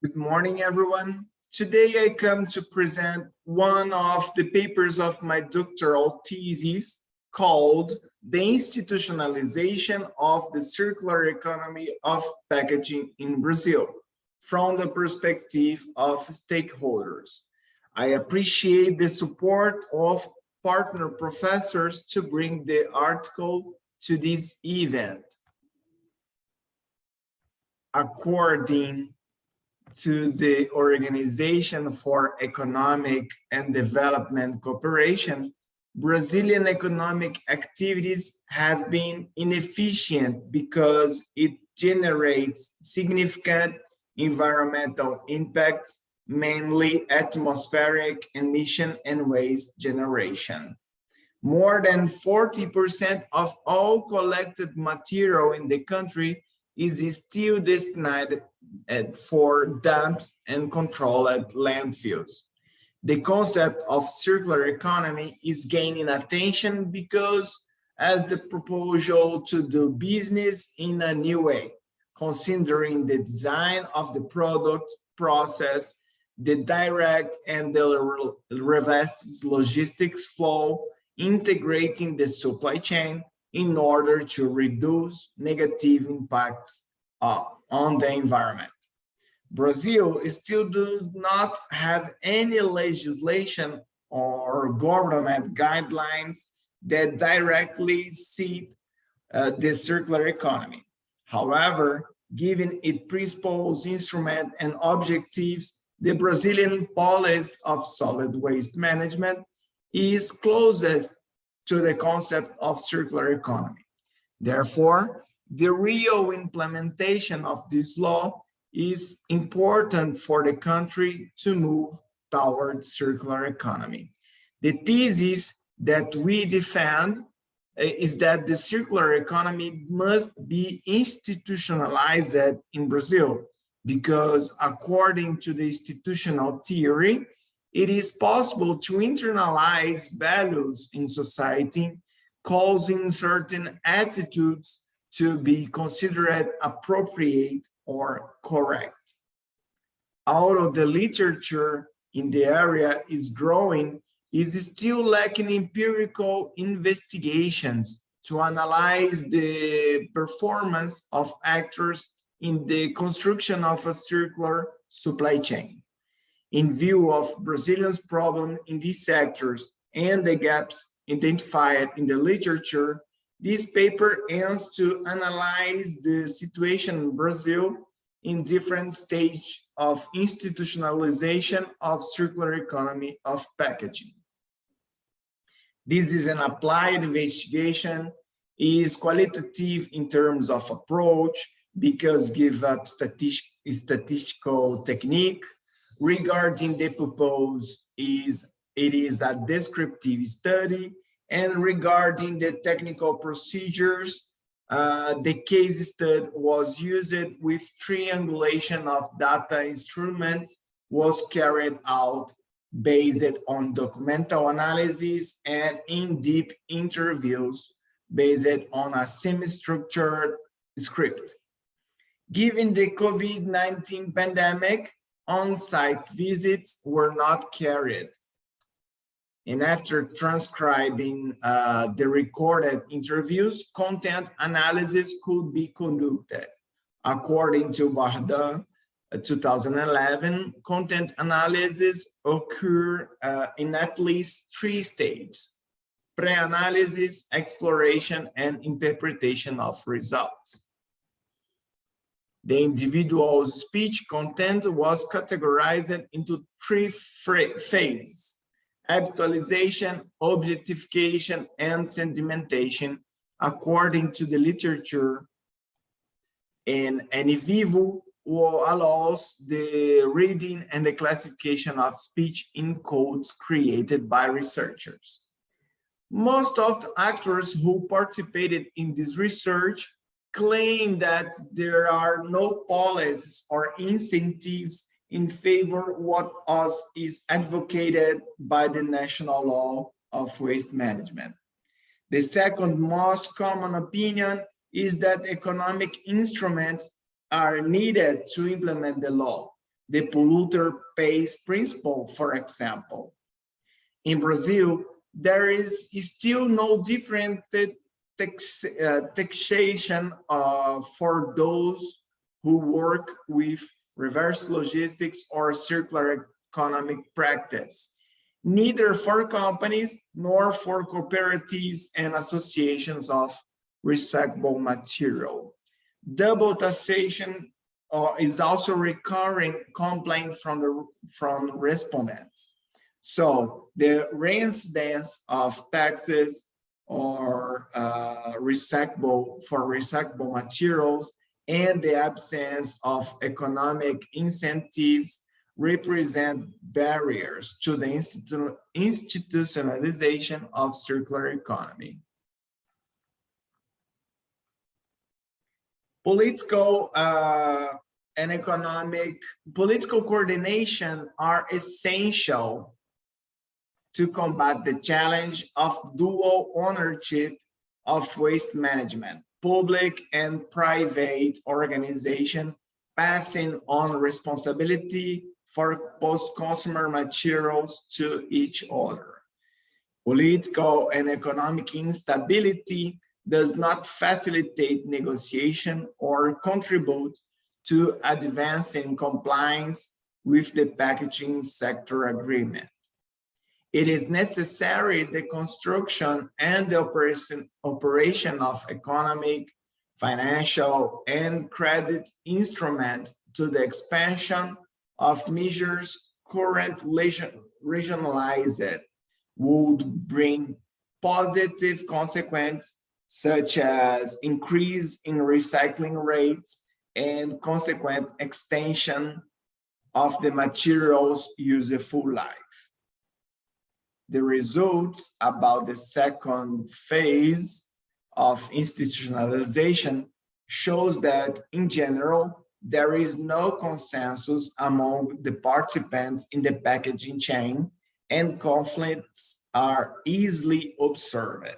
Good morning, everyone. Today I come to present one of the papers of my doctoral thesis called The Institutionalization of the Circular Economy of Packaging in Brazil from the perspective of stakeholders. I appreciate the support of partner professors to bring the article to this event. According to the Organization for Economic and Development Cooperation, Brazilian economic activities have been inefficient because it generates significant environmental impacts, mainly atmospheric emission and waste generation. More than 40% of all collected material in the country is still destined for dumps and controlled landfills. The concept of circular economy is gaining attention because as the proposal to do business in a new way, considering the design of the product process, the direct and the reverse logistics flow, integrating the supply chain in order to reduce negative impacts on the environment. Brazil still does not have any legislation or government guidelines that directly seek the circular economy. However, given its principles, instruments, and objectives, the Brazilian policy of solid waste management is closest to the concept of circular economy. Therefore, the real implementation of this law is important for the country to move towards circular economy. The thesis that we defend is that the circular economy must be institutionalized in Brazil, because according to the institutional theory, it is possible to internalize values in society, causing certain attitudes to be considered appropriate or correct. Although the literature in the area is growing, it is still lacking empirical investigations to analyze the performance of actors in the construction of a circular supply chain. In view of Brazilians' problem in these sectors and the gaps identified in the literature, this paper aims to analyze the situation in Brazil in different stages of institutionalization of circular economy of packaging. This is an applied investigation, is qualitative in terms of approach, because give up statistical technique. Regarding the proposed, it is a descriptive study, and regarding the technical procedures, the case study was used with triangulation of data instruments, was carried out based on documental analysis and in-depth interviews based on a semi-structured script. Given the COVID-19 pandemic, on-site visits were not carried. And after transcribing the recorded interviews, content analysis could be conducted. According to Bardan, 2011, content analysis occur in at least 3 stages: pre-analysis, exploration, and interpretation of results. The individual speech content was categorized into 3 phases: habitualization, objectification, and sedimentation, according to the literature. And vivo allows the reading and the classification of speech in codes created by researchers. Most of the actors who participated in this research claim that there are no policies or incentives in favor of what is advocated by the national law of waste management. The second most common opinion is that economic instruments are needed to implement the law, the polluter pays principle, for example. In Brazil, there is still no different taxation for those who work with reverse logistics or circular economic practice, neither for companies nor for cooperatives and associations of recyclable material. Double taxation is also recurring complaint from respondents. So the reincidence of taxes or recyclable materials and the absence of economic incentives represent barriers to the institutionalization of circular economy. Political and economic political coordination are essential to combat the challenge of dual ownership of waste management, public and private organization passing on responsibility for post-consumer materials to each other. Political and economic instability does not facilitate negotiation or contribute to advancing compliance with the packaging sector agreement. It is necessary the construction and the operation of economic, financial, and credit instruments to the expansion of measures currently regionalized would bring positive consequences such as increase in recycling rates and consequent extension of the material's useful life. The results about the second phase of institutionalization shows that, in general, there is no consensus among the participants in the packaging chain, and conflicts are easily observed.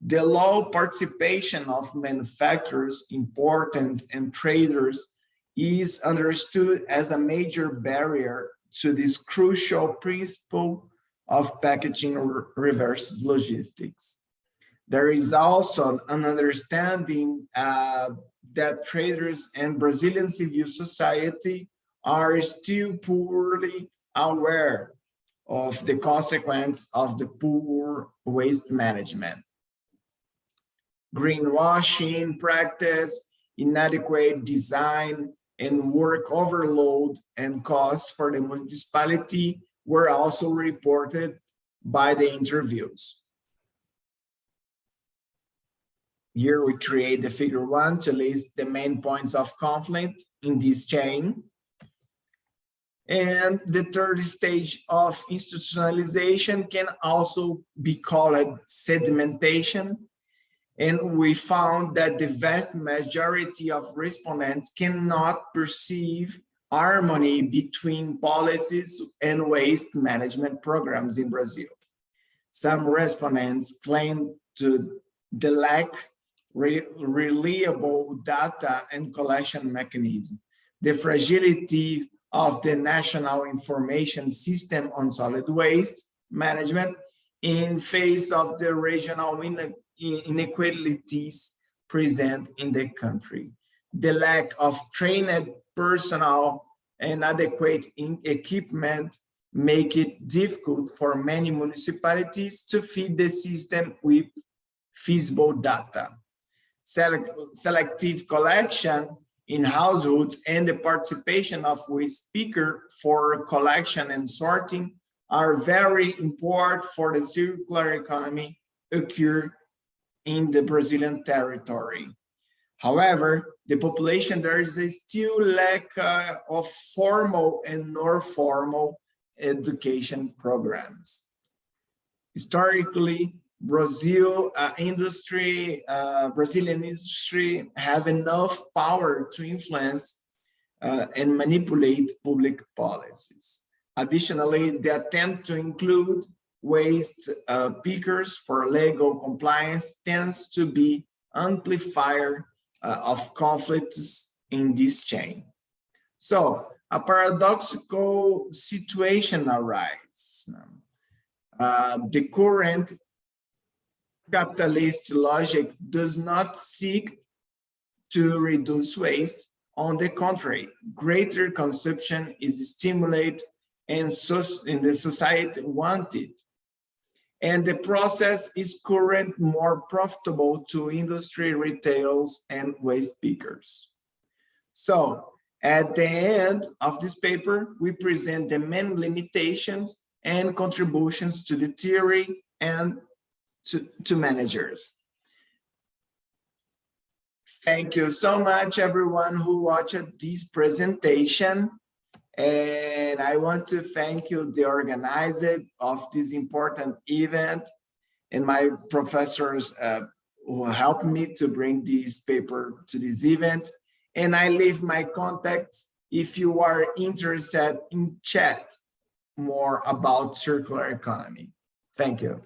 The low participation of manufacturers, importers, and traders is understood as a major barrier to this crucial principle of packaging reverse logistics. There is also an understanding that traders and Brazilian civil society are still poorly aware of the consequence of the poor waste management. Greenwashing practice, inadequate design, and work overload and costs for the municipality were also reported by the interviews. Here we create the figure 1 to list the main points of conflict in this chain. And the third stage of institutionalization can also be called sedimentation. And we found that the vast majority of respondents cannot perceive harmony between policies and waste management programs in Brazil. Some respondents claim to the lack reliable data and collection mechanism, the fragility of the national information system on solid waste management in face of the regional inequalities present in the country, the lack of trained personnel and adequate equipment make it difficult for many municipalities to feed the system with feasible data. Selective collection in households and the participation of waste picker for collection and sorting are very important for the circular economy occur in the Brazilian territory. However, the population, there is a still lack of formal and non-formal education programs. Historically, Brazilian industry have enough power to influence and manipulate public policies. Additionally, the attempt to include waste pickers for legal compliance tends to be amplifier of conflicts in this chain. So a paradoxical situation arises. The current capitalist logic does not seek to reduce waste. On the contrary, greater consumption is stimulated and the society wanted. And the process is currently more profitable to industry, retailers, and waste pickers. So at the end of this paper, we present the main limitations and contributions to the theory and to managers. Thank you so much, everyone who watched this presentation. And I want to thank you, the organizer of this important event, and my professors who helped me to bring this paper to this event. And I leave my contacts if you are interested in chat more about circular economy. Thank you.